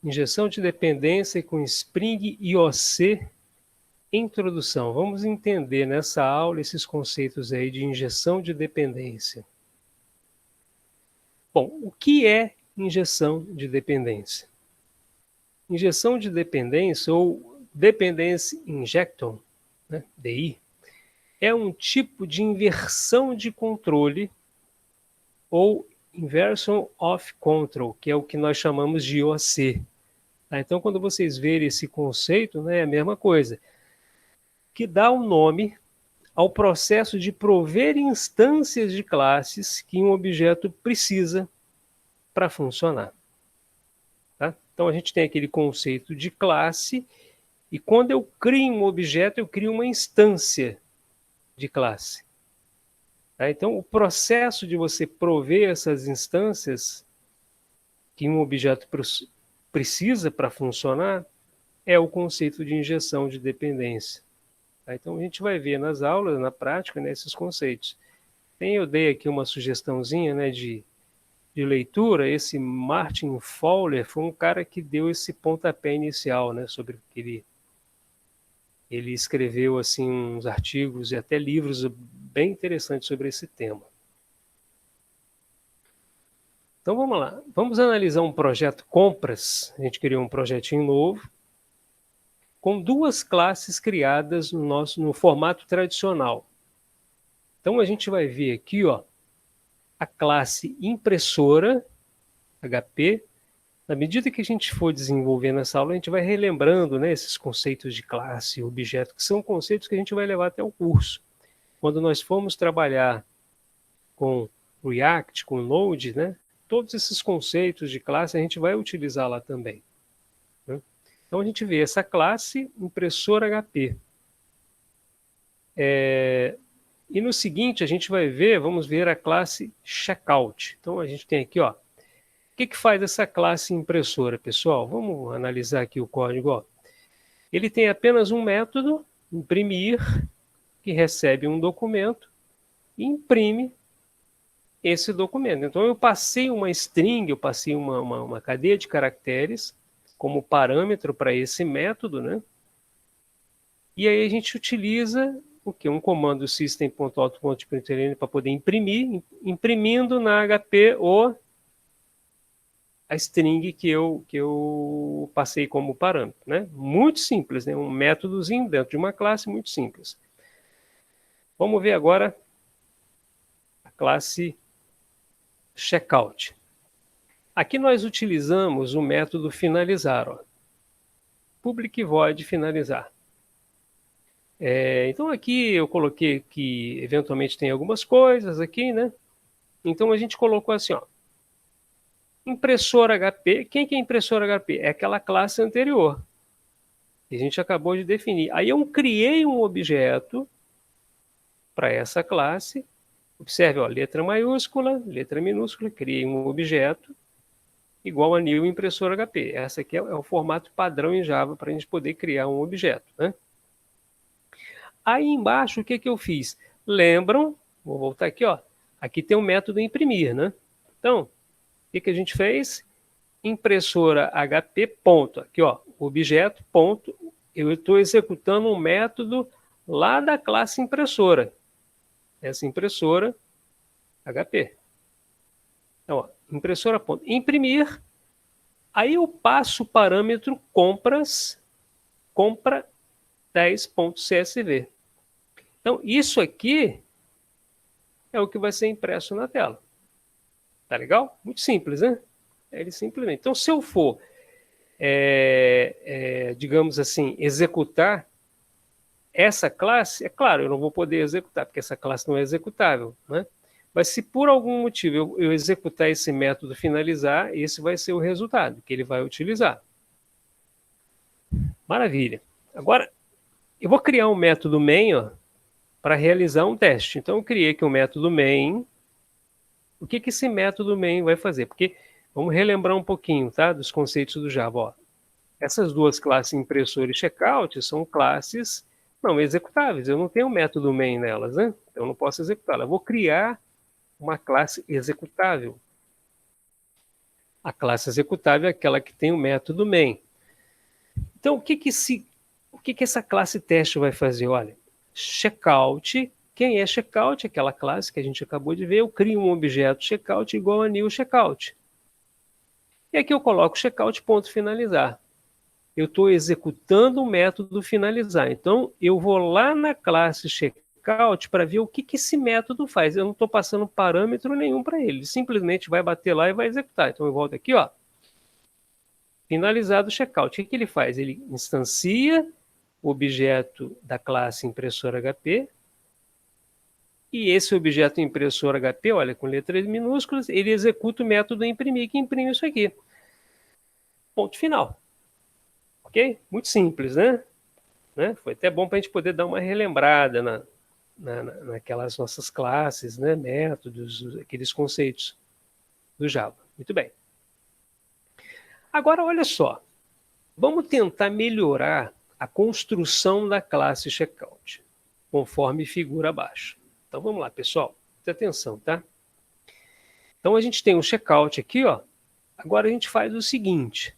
Injeção de dependência com Spring IOC. Introdução. Vamos entender nessa aula esses conceitos aí de injeção de dependência. Bom, o que é injeção de dependência? Injeção de dependência, ou Dependence Injection, né, DI, é um tipo de inversão de controle ou Inversion of Control, que é o que nós chamamos de IOC. Tá? Então, quando vocês verem esse conceito, né, é a mesma coisa, que dá um nome ao processo de prover instâncias de classes que um objeto precisa para funcionar. Tá? Então, a gente tem aquele conceito de classe, e quando eu crio um objeto, eu crio uma instância de classe. Tá? Então, o processo de você prover essas instâncias que um objeto precisa para funcionar é o conceito de injeção de dependência. Tá? Então, a gente vai ver nas aulas, na prática, né, esses conceitos. Eu dei aqui uma sugestãozinha, né, de leitura. Esse Martin Fowler foi um cara que deu esse pontapé inicial, né, sobre o que ele escreveu assim, uns artigos e até livros bem interessantes sobre esse tema. Então vamos lá, vamos analisar um projeto compras. A gente criou um projetinho novo, com duas classes criadas no formato tradicional. Então a gente vai ver aqui, ó, a classe impressora, HP. Na medida que a gente for desenvolvendo essa aula, a gente vai relembrando, né, esses conceitos de classe e objeto, que são conceitos que a gente vai levar até o curso. Quando nós formos trabalhar com React, com Node, né, todos esses conceitos de classe a gente vai utilizar lá também. Né? Então a gente vê essa classe impressora HP. E no seguinte a gente vai ver, vamos ver a classe checkout. Então a gente tem aqui, ó, o que faz essa classe impressora, pessoal? Vamos analisar aqui o código. Ó. Ele tem apenas um método, imprimir, que recebe um documento e imprime esse documento. Então eu passei uma string, eu passei uma cadeia de caracteres como parâmetro para esse método, né? E aí a gente utiliza o que? Um comando system.out.println para poder imprimir, imprimindo na HP a string que eu passei como parâmetro, né? Muito simples, né? Um métodozinho dentro de uma classe muito simples. Vamos ver agora a classe checkout. Aqui nós utilizamos o método finalizar, ó. Public void finalizar. Então aqui eu coloquei que eventualmente tem algumas coisas aqui, né? Então a gente colocou assim, ó. Impressora HP, quem que é impressora HP? É aquela classe anterior, que a gente acabou de definir. Aí eu criei um objeto para essa classe. Observe, ó, letra maiúscula, letra minúscula, criei um objeto igual a new impressora HP. Essa aqui é o formato padrão em Java para a gente poder criar um objeto, né? Aí embaixo, o que eu fiz? Lembram? Vou voltar aqui, ó. Aqui tem o método imprimir, né? Então, o que a gente fez? Impressora HP, ponto. Aqui, ó, objeto, ponto. Eu estou executando um método lá da classe impressora. Essa impressora HP. Então, ó, impressora, ponto. Imprimir. Aí eu passo o parâmetro compras, compra 10.csv. Então, isso aqui é o que vai ser impresso na tela. Tá legal? Muito simples, né? Ele simplesmente. Então, se eu for, digamos assim, executar essa classe, é claro, eu não vou poder executar, porque essa classe não é executável, né? Mas se por algum motivo eu executar esse método finalizar, esse vai ser o resultado que ele vai utilizar. Maravilha. Agora, eu vou criar um método main para realizar um teste. Então, eu criei aqui um método main. O que esse método main vai fazer? Porque vamos relembrar um pouquinho, tá, dos conceitos do Java. Ó. Essas duas classes impressora e checkout são classes não executáveis. Eu não tenho método main nelas, né? Então, eu não posso executá-la. Eu vou criar uma classe executável. A classe executável é aquela que tem o método main. Então, o que essa classe teste vai fazer? Olha, checkout. Quem é checkout? Aquela classe que a gente acabou de ver. Eu crio um objeto checkout igual a new checkout. E aqui eu coloco checkout ponto finalizar. Eu estou executando o método finalizar. Então, eu vou lá na classe checkout para ver o que esse método faz. Eu não estou passando parâmetro nenhum para ele. Ele simplesmente vai bater lá e vai executar. Então, eu volto aqui, ó. Finalizado o checkout. O que ele faz? Ele instancia o objeto da classe impressora HP. E esse objeto impressora HP, olha, com letras minúsculas, ele executa o método imprimir, que imprime isso aqui. Ponto final. Ok? Muito simples, né? Foi até bom para a gente poder dar uma relembrada naquelas nossas classes, né? Métodos, aqueles conceitos do Java. Muito bem. Agora, olha só. Vamos tentar melhorar a construção da classe checkout, conforme figura abaixo. Então, vamos lá, pessoal. Presta atenção, tá? Então, a gente tem um checkout aqui, ó. Agora, a gente faz o seguinte.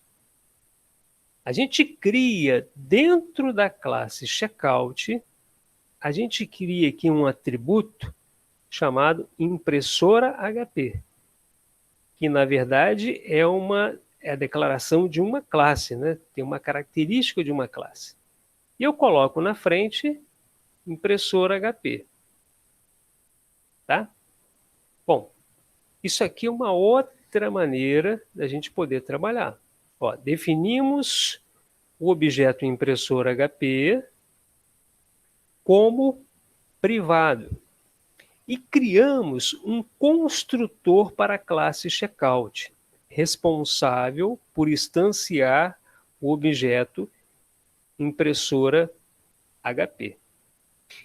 A gente cria, dentro da classe checkout, a gente cria aqui um atributo chamado impressora HP, que, na verdade, é a declaração de uma classe, né? Tem uma característica de uma classe. E eu coloco na frente impressora HP. Tá? Bom, isso aqui é uma outra maneira da gente poder trabalhar. Ó, definimos o objeto impressora HP como privado e criamos um construtor para a classe checkout, responsável por instanciar o objeto impressora HP.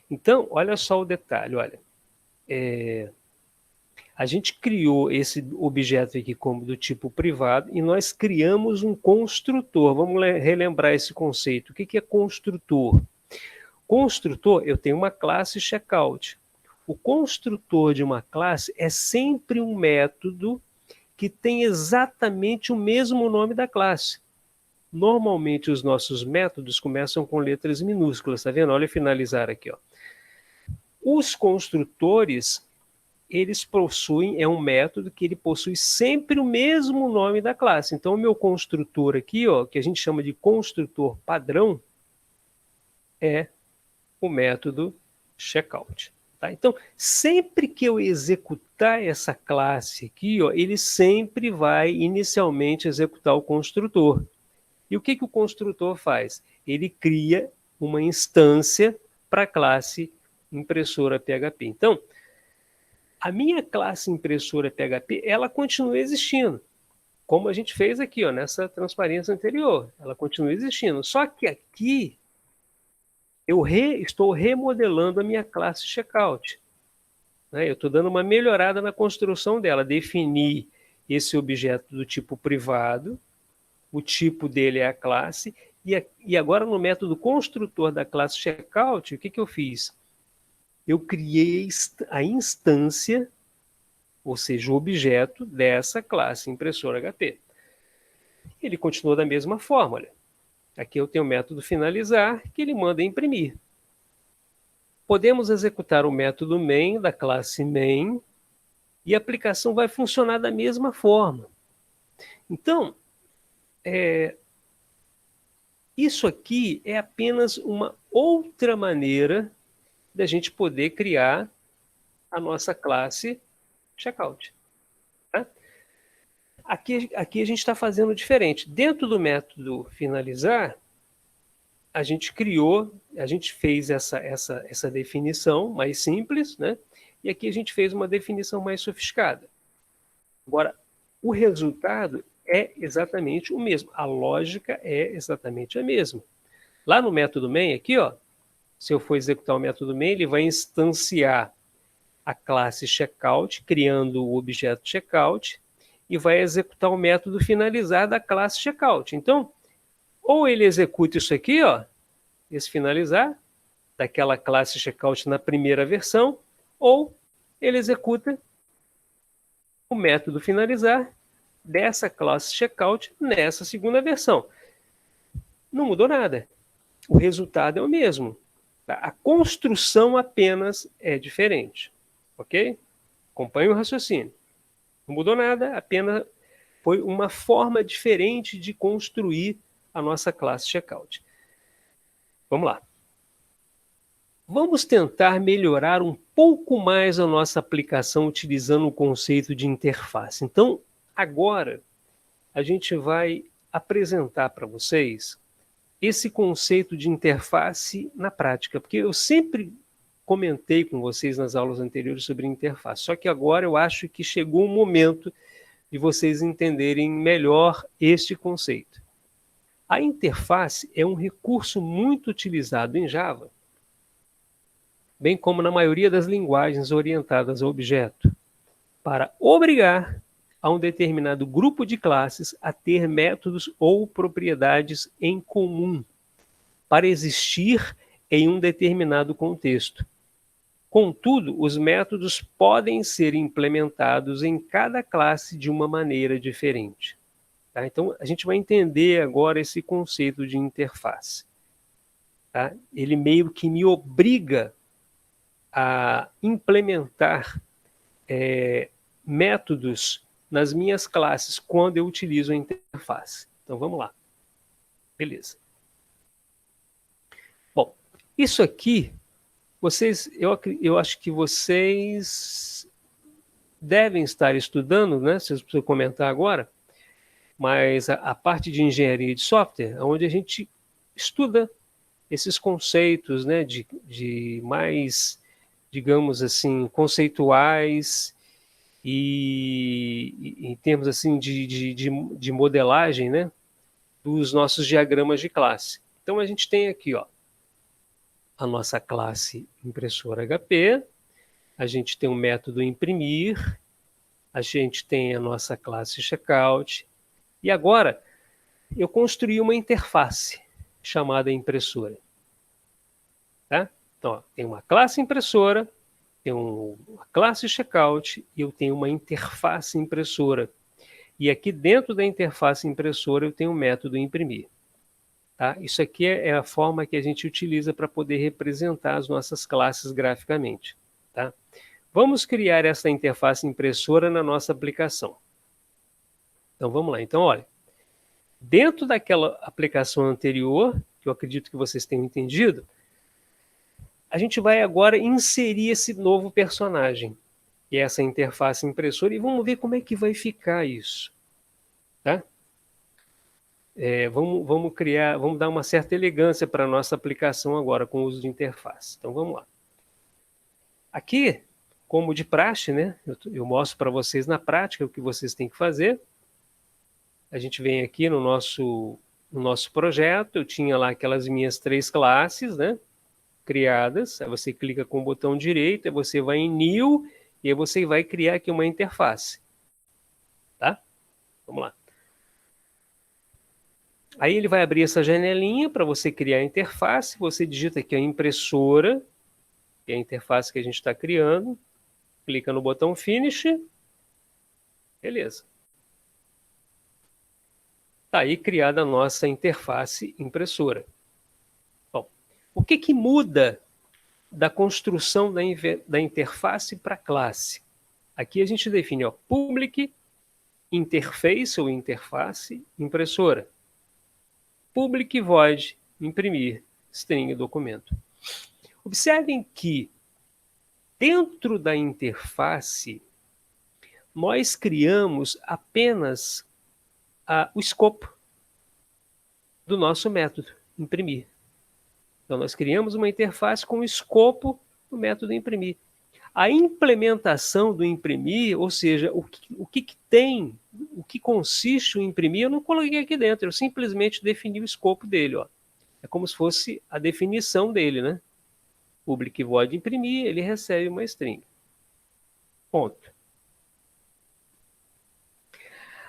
Então, olha só o detalhe, olha. A gente criou esse objeto aqui como do tipo privado e nós criamos um construtor. Vamos relembrar esse conceito. O que é construtor? Construtor, eu tenho uma classe checkout. O construtor de uma classe é sempre um método que tem exatamente o mesmo nome da classe. Normalmente os nossos métodos começam com letras minúsculas, tá vendo? Olha finalizar aqui, ó. Os construtores, eles possuem, é um método que ele possui sempre o mesmo nome da classe. Então, o meu construtor aqui, ó, que a gente chama de construtor padrão, é o método checkout. Tá? Então, sempre que eu executar essa classe aqui, ó, ele sempre vai inicialmente executar o construtor. E o que o construtor faz? Ele cria uma instância para a classe impressora PHP. Então, a minha classe impressora PHP, ela continua existindo, como a gente fez aqui, ó, nessa transparência anterior. Ela continua existindo. Só que aqui eu estou remodelando a minha classe checkout. Né? Eu estou dando uma melhorada na construção dela. Defini esse objeto do tipo privado, o tipo dele é a classe, e agora no método construtor da classe checkout, o que eu fiz? Eu criei a instância, ou seja, o objeto dessa classe impressora HP. Ele continua da mesma forma. Olha. Aqui eu tenho o método finalizar, que ele manda imprimir. Podemos executar o método main da classe main e a aplicação vai funcionar da mesma forma. Então, isso aqui é apenas uma outra maneira da gente poder criar a nossa classe checkout. Tá? Aqui a gente está fazendo diferente. Dentro do método finalizar, a gente fez essa definição mais simples, né? E aqui a gente fez uma definição mais sofisticada. Agora, o resultado é exatamente o mesmo. A lógica é exatamente a mesma. Lá no método main, aqui, ó, se eu for executar o método main, ele vai instanciar a classe checkout, criando o objeto checkout, e vai executar o método finalizar da classe checkout. Então, ou ele executa isso aqui, ó, esse finalizar, daquela classe checkout na primeira versão, ou ele executa o método finalizar dessa classe checkout nessa segunda versão. Não mudou nada. O resultado é o mesmo. Tá? A construção apenas é diferente. Ok? Acompanhe o raciocínio. Não mudou nada, apenas foi uma forma diferente de construir a nossa classe checkout. Vamos lá. Vamos tentar melhorar um pouco mais a nossa aplicação utilizando o conceito de interface. Então, agora, a gente vai apresentar para vocês esse conceito de interface na prática, porque eu sempre comentei com vocês nas aulas anteriores sobre interface, só que agora eu acho que chegou o momento de vocês entenderem melhor este conceito. A interface é um recurso muito utilizado em Java, bem como na maioria das linguagens orientadas a objeto, para obrigar a um determinado grupo de classes a ter métodos ou propriedades em comum, para existir em um determinado contexto. Contudo, os métodos podem ser implementados em cada classe de uma maneira diferente. Tá? Então, a gente vai entender agora esse conceito de interface. Tá? Ele meio que me obriga a implementar métodos nas minhas classes quando eu utilizo a interface. Então, vamos lá. Beleza. Bom, isso aqui, eu acho que vocês devem estar estudando, né? Vocês precisam comentar agora, mas a parte de engenharia de software, onde a gente estuda esses conceitos, né, de mais, digamos assim, conceituais e em termos assim de modelagem, né, dos nossos diagramas de classe. Então a gente tem aqui, ó, a nossa classe impressora HP, a gente tem o método imprimir, a gente tem a nossa classe checkout, e agora eu construí uma interface chamada impressora. Tá? Então, ó, tem uma classe impressora, tem uma classe checkout e eu tenho uma interface impressora. E aqui dentro da interface impressora eu tenho o método imprimir. Tá? Isso aqui é a forma que a gente utiliza para poder representar as nossas classes graficamente. Tá? Vamos criar essa interface impressora na nossa aplicação. Então vamos lá. Então, olha, dentro daquela aplicação anterior, que eu acredito que vocês tenham entendido, a gente vai agora inserir esse novo personagem, que é essa interface impressora, e vamos ver como é que vai ficar isso. Tá? Vamos dar uma certa elegância para a nossa aplicação agora com o uso de interface. Então vamos lá. Aqui, como de praxe, né, eu mostro para vocês na prática o que vocês têm que fazer. A gente vem aqui no nosso projeto, eu tinha lá aquelas minhas 3 classes, né, criadas. Aí você clica com o botão direito, aí você vai em New, e aí você vai criar aqui uma interface. Tá? Vamos lá. Aí ele vai abrir essa janelinha para você criar a interface. Você digita aqui a impressora, que é a interface que a gente está criando. Clica no botão Finish. Beleza. Está aí criada a nossa interface impressora. Bom, o que muda da construção da interface para a classe? Aqui a gente define, ó, public, interface ou interface, impressora. Public void, imprimir, string documento. Observem que dentro da interface nós criamos apenas o escopo do nosso método, imprimir. Então nós criamos uma interface com o escopo do método imprimir. A implementação do imprimir, ou seja, o que consiste o imprimir, eu não coloquei aqui dentro, eu simplesmente defini o escopo dele. Ó. É como se fosse a definição dele, né? Public void imprimir, ele recebe uma string. Ponto.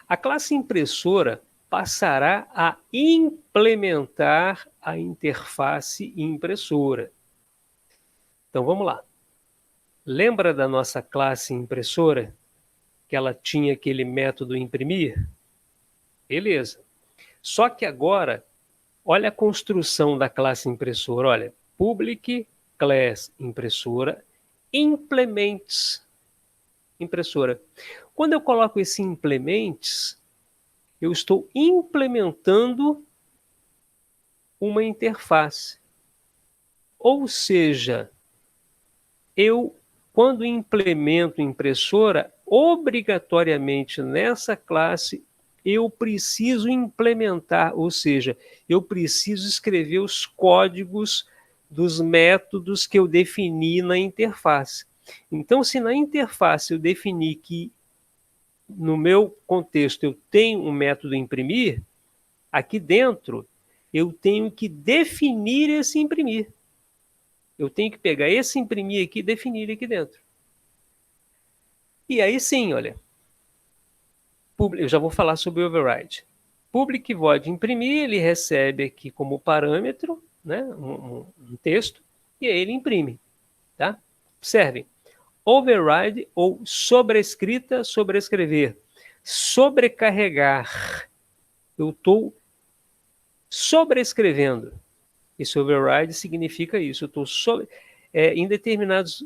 A classe impressora passará a implementar a interface impressora. Então vamos lá. Lembra da nossa classe impressora? que ela tinha aquele método imprimir? Beleza. Só que agora, olha a construção da classe impressora. Olha, public class impressora, implements impressora. Quando eu coloco esse implements, eu estou implementando uma interface. Ou seja, eu, quando implemento impressora, obrigatoriamente nessa classe, eu preciso implementar, ou seja, eu preciso escrever os códigos dos métodos que eu defini na interface. Então, se na interface eu definir que, no meu contexto, eu tenho um método imprimir, aqui dentro eu tenho que definir esse imprimir. Eu tenho que pegar esse imprimir aqui e definir aqui dentro. E aí sim, olha, eu já vou falar sobre o override. Public void imprimir, ele recebe aqui como parâmetro, né, um texto, e aí ele imprime. Tá? Observem, override ou sobrescrita, sobrescrever. Sobrecarregar. Eu estou sobrescrevendo. Esse override significa isso. Eu estou em determinados...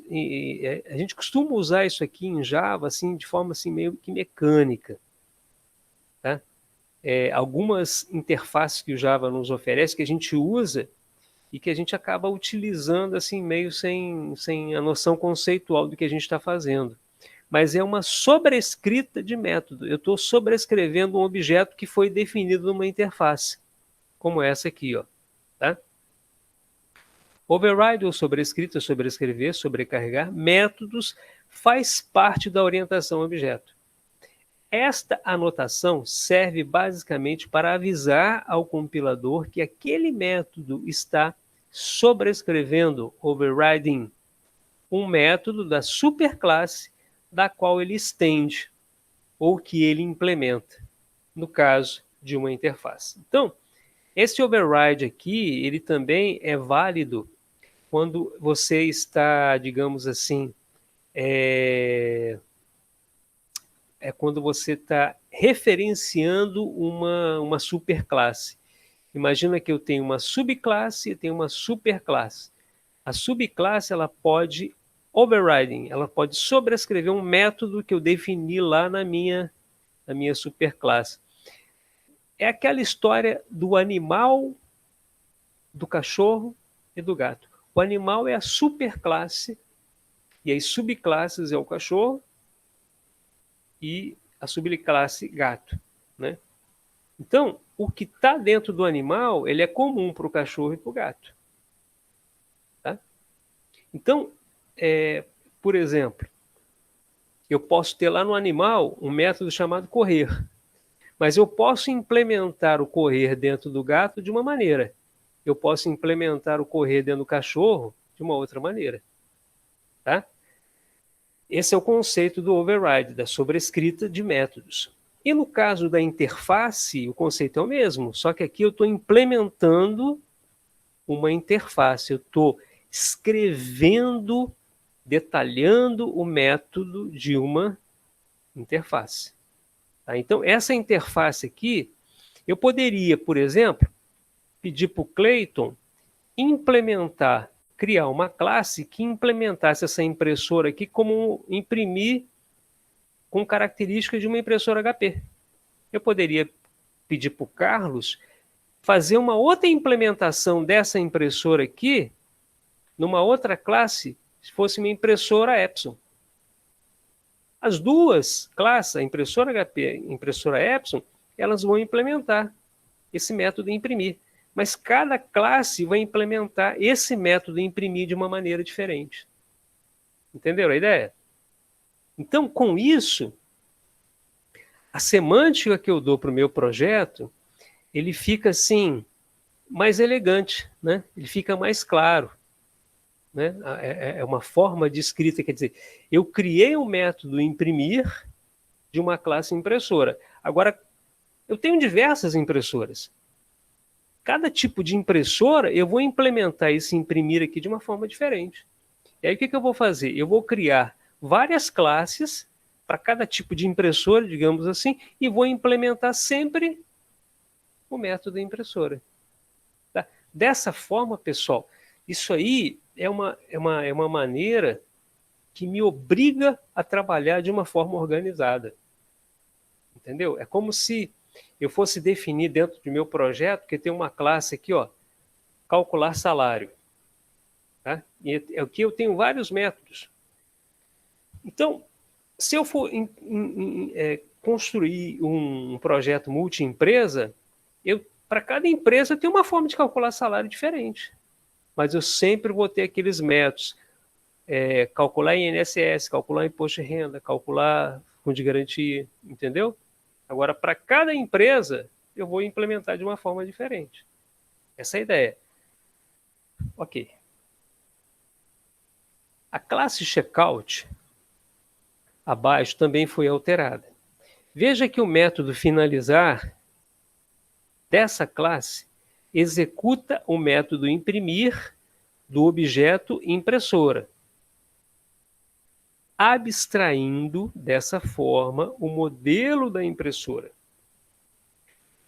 a gente costuma usar isso aqui em Java assim, de forma assim, meio que mecânica. Tá? Algumas interfaces que o Java nos oferece, que a gente usa e que a gente acaba utilizando assim, meio sem a noção conceitual do que a gente está fazendo. Mas é uma sobrescrita de método. Eu estou sobrescrevendo um objeto que foi definido numa interface, como essa aqui. Ó, tá? Override ou sobrescrita, sobrescrever, sobrecarregar, métodos, faz parte da orientação objeto. Esta anotação serve basicamente para avisar ao compilador que aquele método está sobrescrevendo, overriding, um método da superclasse da qual ele estende ou que ele implementa, no caso de uma interface. Então, esse override aqui, ele também é válido quando você está, digamos assim, quando você está referenciando uma superclasse. Imagina que eu tenho uma subclasse e tenho uma superclasse. A subclasse ela pode overriding, ela pode sobrescrever um método que eu defini lá na minha superclasse. É aquela história do animal, do cachorro e do gato. O animal é a superclasse e as subclasses é o cachorro e a subclasse gato, né? Então, o que está dentro do animal, ele é comum para o cachorro e para o gato. Tá? Então, por exemplo, eu posso ter lá no animal um método chamado correr, mas eu posso implementar o correr dentro do gato de uma maneira. Eu posso implementar o correr dentro do cachorro de uma outra maneira. Tá? Esse é o conceito do override, da sobrescrita de métodos. E no caso da interface, o conceito é o mesmo, só que aqui eu estou implementando uma interface, eu estou escrevendo, detalhando o método de uma interface. Tá? Então, essa interface aqui, eu poderia, por exemplo, pedir para o Clayton implementar, criar uma classe que implementasse essa impressora aqui como imprimir com características de uma impressora HP. Eu poderia pedir para o Carlos fazer uma outra implementação dessa impressora aqui numa outra classe, se fosse uma impressora Epson. As duas classes, a impressora HP e a impressora Epson, elas vão implementar esse método de imprimir. Mas cada classe vai implementar esse método de imprimir de uma maneira diferente. Entenderam a ideia? Então, com isso, a semântica que eu dou para o meu projeto, ele fica assim, mais elegante, né? Ele fica mais claro. Né? É uma forma de escrita, quer dizer, eu criei um método imprimir de uma classe impressora. Agora, eu tenho diversas impressoras. Cada tipo de impressora, eu vou implementar esse imprimir aqui de uma forma diferente. E aí, o que eu vou fazer? Eu vou criar várias classes para cada tipo de impressora, digamos assim, e vou implementar sempre o método impressora. Tá? Dessa forma, pessoal, isso aí é uma maneira que me obriga a trabalhar de uma forma organizada. Entendeu? É como se eu fosse definir dentro do meu projeto, que tem uma classe aqui, ó, calcular salário. Tá? E aqui eu tenho vários métodos. Então, se eu for construir um projeto multi-empresa, para cada empresa tem uma forma de calcular salário diferente. Mas eu sempre vou ter aqueles métodos. Calcular INSS, calcular imposto de renda, calcular fundo de garantia, entendeu? Agora, para cada empresa, eu vou implementar de uma forma diferente. Essa é a ideia. Ok. A classe checkout abaixo também foi alterada. Veja que o método finalizar dessa classe executa o método imprimir do objeto impressora, abstraindo dessa forma o modelo da impressora.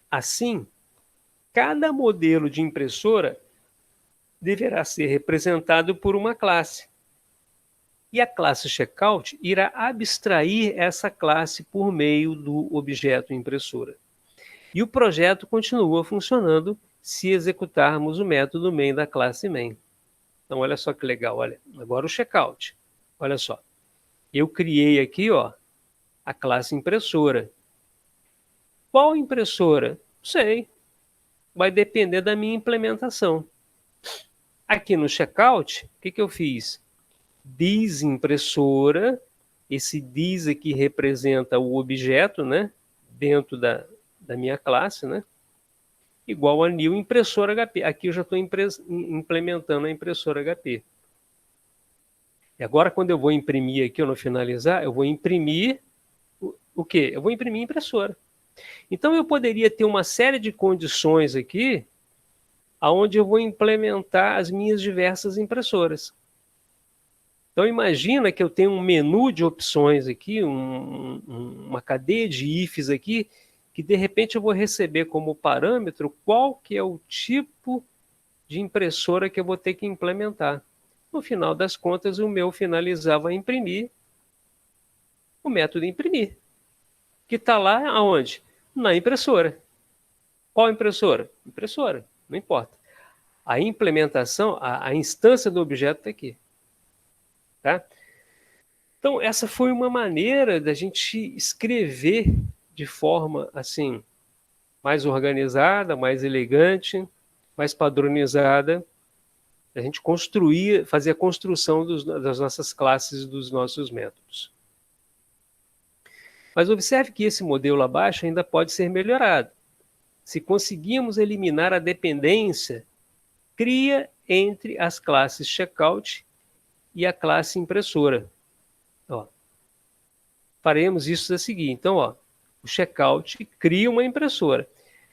Assim, cada modelo de impressora deverá ser representado por uma classe. E a classe checkout irá abstrair essa classe por meio do objeto impressora. E o projeto continua funcionando se executarmos o método main da classe main. Então, olha só que legal. Olha, agora o checkout. Olha só. Eu criei aqui, ó, a classe impressora. Qual impressora? Não sei. Vai depender da minha implementação. Aqui no checkout, o que eu fiz? Diz impressora, esse diz aqui representa o objeto, né, dentro da minha classe, né, igual a new impressora HP. Aqui eu já estou implementando a impressora HP. E agora, quando eu vou imprimir aqui, ou no finalizar, eu vou imprimir o quê? Eu vou imprimir impressora. Então, eu poderia ter uma série de condições aqui, onde eu vou implementar as minhas diversas impressoras. Então, imagina que eu tenho um menu de opções aqui, uma cadeia de ifs aqui, que de repente eu vou receber como parâmetro qual que é o tipo de impressora que eu vou ter que implementar. No final das contas, o meu finalizar vai imprimir o método imprimir, que está lá aonde? Na impressora. Qual impressora? Impressora, não importa. A implementação, a instância do objeto está aqui. Tá? Então, essa foi uma maneira da gente escrever de forma assim mais organizada, mais elegante, mais padronizada, a gente construir, fazer a construção das nossas classes e dos nossos métodos. Mas observe que esse modelo abaixo ainda pode ser melhorado. Se conseguirmos eliminar a dependência, cria entre as classes checkout e a classe impressora. Ó, faremos isso a seguir. Então, ó, o checkout cria uma impressora.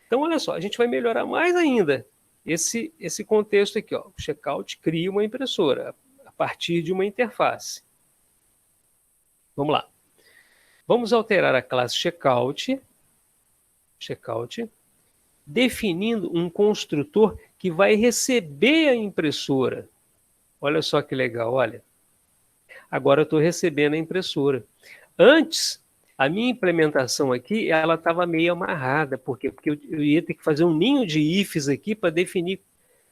Então, olha só, a gente vai melhorar mais ainda esse contexto aqui. Ó. O checkout cria uma impressora a partir de uma interface. Vamos lá. Vamos alterar a classe checkout, definindo um construtor que vai receber a impressora. Olha só que legal, olha. Agora eu estou recebendo a impressora. Antes, a minha implementação aqui, ela estava meio amarrada. Por quê? Porque eu ia ter que fazer um ninho de ifs aqui para definir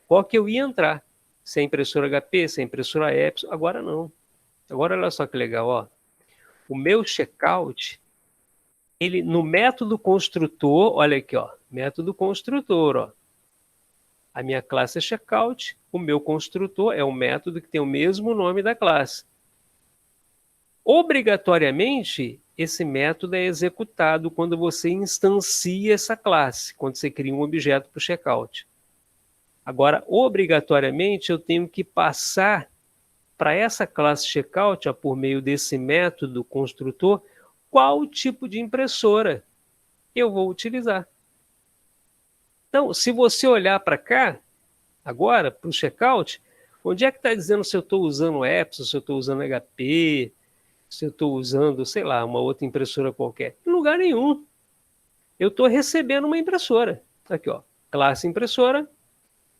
qual que eu ia entrar. Se é impressora HP, se é impressora Epson. Agora não. Agora olha só que legal, ó. O meu checkout, ele no método construtor, olha aqui, ó. Método construtor, ó. A minha classe é checkout, o meu construtor é o método que tem o mesmo nome da classe. Obrigatoriamente, esse método é executado quando você instancia essa classe, quando você cria um objeto para o checkout. Agora, obrigatoriamente, eu tenho que passar para essa classe checkout, ó, por meio desse método construtor, qual tipo de impressora eu vou utilizar. Então, se você olhar para cá, agora, para o checkout, onde é que está dizendo se eu estou usando Epson, se eu estou usando HP, se eu estou usando, sei lá, uma outra impressora qualquer. Em lugar nenhum. Eu estou recebendo uma impressora. Aqui, ó, classe impressora,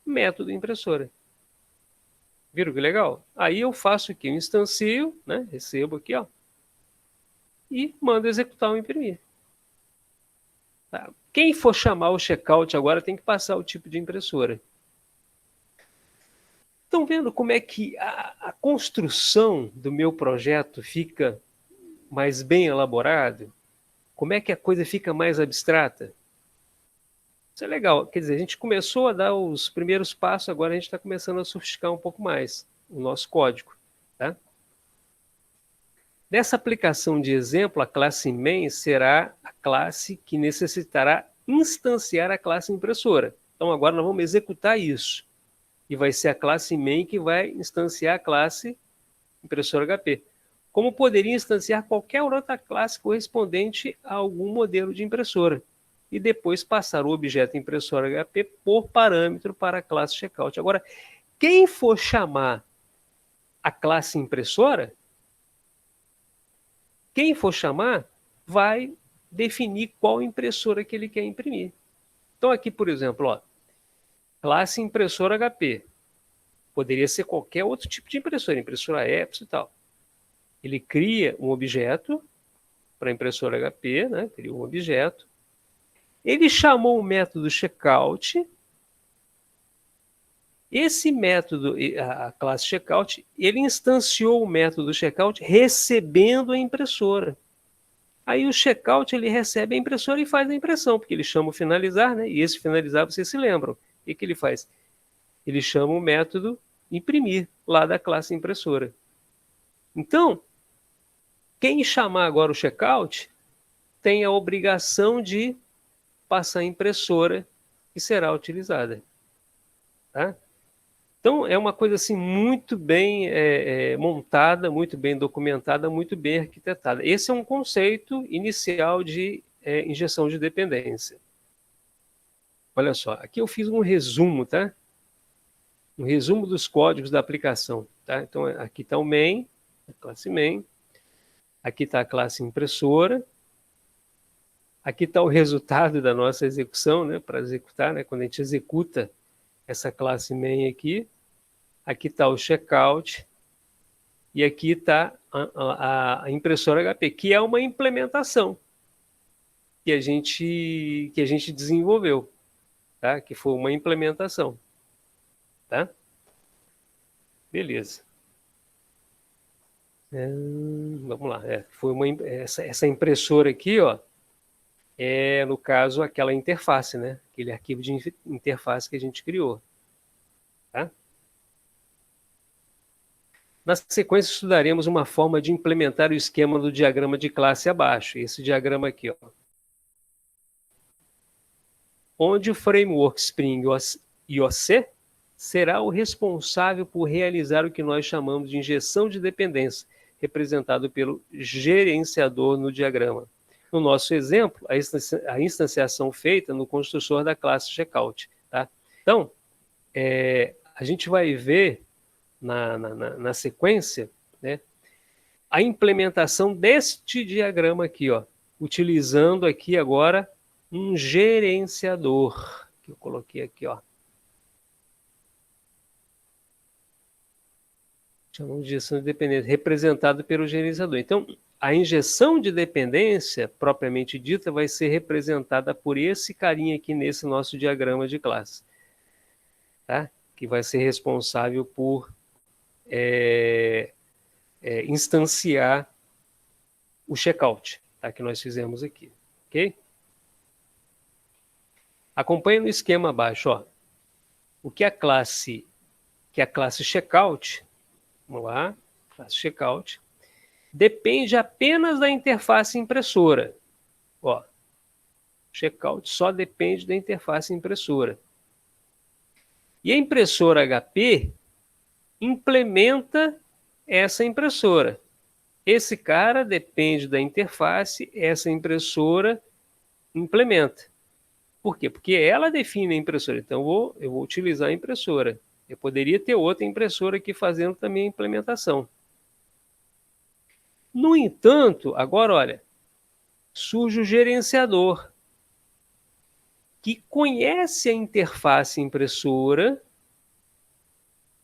método impressora. Viram que legal? Aí eu faço aqui, eu instancio, né? Recebo aqui, ó, e mando executar o imprimir. Tá? Quem for chamar o checkout agora tem que passar o tipo de impressora. Estão vendo como é que a construção do meu projeto fica mais bem elaborada? Como é que a coisa fica mais abstrata? Isso é legal. Quer dizer, a gente começou a dar os primeiros passos, agora a gente está começando a sofisticar um pouco mais o nosso código. Tá? Nessa aplicação de exemplo, a classe main será a classe que necessitará instanciar a classe impressora. Então agora nós vamos executar isso. E vai ser a classe main que vai instanciar a classe impressora HP. Como poderia instanciar qualquer outra classe correspondente a algum modelo de impressora. E depois passar o objeto impressora HP por parâmetro para a classe checkout. Agora, quem for chamar a classe impressora, vai definir qual impressora que ele quer imprimir. Então aqui, por exemplo, ó, classe impressora HP. Poderia ser qualquer outro tipo de impressora Epson e tal. Ele cria um objeto para a impressora HP, né? Cria um objeto. Ele chamou o método checkout. Esse método, a classe checkout, ele instanciou o método checkout recebendo a impressora. Aí o checkout ele recebe a impressora e faz a impressão, porque ele chama o finalizar, né? E esse finalizar, vocês se lembram. O que ele faz? Ele chama o método imprimir, lá da classe impressora. Então, quem chamar agora o checkout tem a obrigação de passar a impressora que será utilizada. Tá? Então, é uma coisa assim muito bem montada, muito bem documentada, muito bem arquitetada. Esse é um conceito inicial de injeção de dependência. Olha só, aqui eu fiz um resumo, tá? Um resumo dos códigos da aplicação. Tá? Então, aqui está o main, a classe main. Aqui está a classe impressora. Aqui está o resultado da nossa execução, né? Para executar, né? Quando a gente executa essa classe main aqui. Aqui está o checkout. E aqui está a impressora HP, que é uma implementação que a gente desenvolveu, tá? Que foi uma implementação, tá? Beleza. Vamos lá. Foi essa impressora aqui, ó, no caso, aquela interface, né? Aquele arquivo de interface que a gente criou, tá? Na sequência, estudaremos uma forma de implementar o esquema do diagrama de classe abaixo. Esse diagrama aqui, ó. Onde o framework Spring IOC será o responsável por realizar o que nós chamamos de injeção de dependência, representado pelo gerenciador no diagrama. No nosso exemplo, a instanciação feita no construtor da classe checkout. Tá? Então, a gente vai ver na sequência, né, a implementação deste diagrama aqui, ó, utilizando aqui agora um gerenciador, que eu coloquei aqui, ó. Chamamos de injeção de dependência, representado pelo gerenciador. Então, a injeção de dependência, propriamente dita, vai ser representada por esse carinha aqui nesse nosso diagrama de classe, tá? Que vai ser responsável por instanciar o checkout, tá? Que nós fizemos aqui, ok? Acompanhe no esquema abaixo, ó. O que a classe checkout, vamos lá, classe checkout, depende apenas da interface impressora. Ó, checkout só depende da interface impressora. E a impressora HP implementa essa impressora. Esse cara depende da interface, essa impressora implementa. Por quê? Porque ela define a impressora. Então, eu vou utilizar a impressora. Eu poderia ter outra impressora aqui fazendo também a implementação. No entanto, agora olha, surge o gerenciador, que conhece a interface impressora,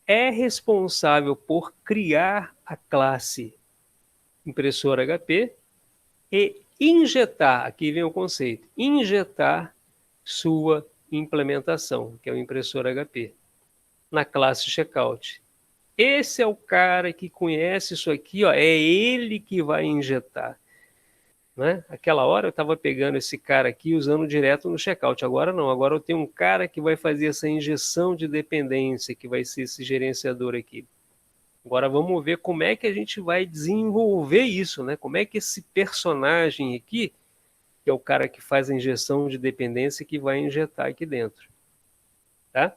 é responsável por criar a classe impressora HP e injetar, aqui vem o conceito, injetar sua implementação, que é o impressor HP, na classe checkout. Esse é o cara que conhece isso aqui, ó, é ele que vai injetar. Né? Aquela hora eu estava pegando esse cara aqui usando direto no checkout. Agora não, agora eu tenho um cara que vai fazer essa injeção de dependência, que vai ser esse gerenciador aqui. Agora vamos ver como é que a gente vai desenvolver isso, né? Como é que esse personagem aqui, que é o cara que faz a injeção de dependência, que vai injetar aqui dentro. Tá?